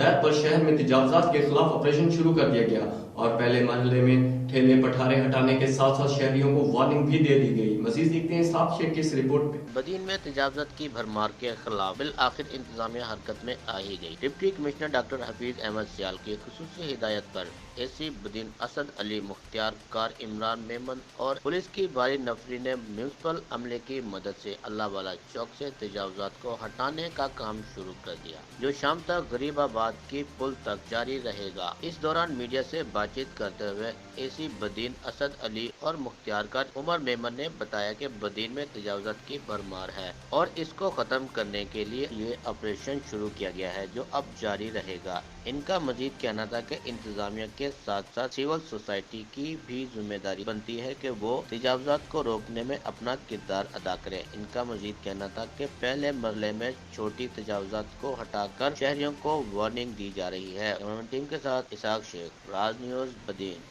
ہدایت پر شہر میں تجاوزات کے خلاف آپریشن شروع کر دیا گیا اور پہلے مرحلے میں ٹھیلے پٹھارے ہٹانے کے ساتھ ساتھ شہریوں کو وارننگ بھی دے دی گئی۔ مزید دیکھتے ہیں صاحب شیخ کی اس رپورٹ میں۔ بدین میں تجاوزات کی بھرمار کے خلاف بالآخر انتظامیہ حرکت میں آ ہی گئی۔ Deputy commissioner doctor Hafeez Ahmed Sial کی خصوصی ہدایت پر اے سی بدین اسد علی، مختار کار عمران میمن اور پولیس کی بھاری نفری نے میونسپل عملے کی مدد سے اللہ والا چوک سے تجاوزات کو ہٹانے کا کام شروع کر دیا، جو شام تک غریب آباد کی پل تک جاری رہے گا۔ اس دوران میڈیا سے بات چیت کرتے ہوئے اے سی بدین اسد علی اور مختار کار عمر میمن نے بتایا کہ بدین میں تجاوزات کی بھرمار ہے اور اس کو ختم کرنے کے لیے یہ آپریشن شروع کیا گیا ہے، جو اب جاری رہے گا۔ ان کا مزید کہنا تھا کہ انتظامیہ کے ساتھ ساتھ سول سوسائٹی کی بھی ذمہ داری بنتی ہے کہ وہ تجاوزات کو روکنے میں اپنا کردار ادا کرے۔ ان کا مزید کہنا تھا کہ پہلے مرحلے میں چھوٹی تجاوزات کو ہٹا کر شہریوں کو وارننگ دی جا رہی ہے۔ ٹیم کے ساتھ اسحاق شیخ، راج نیوز بدین۔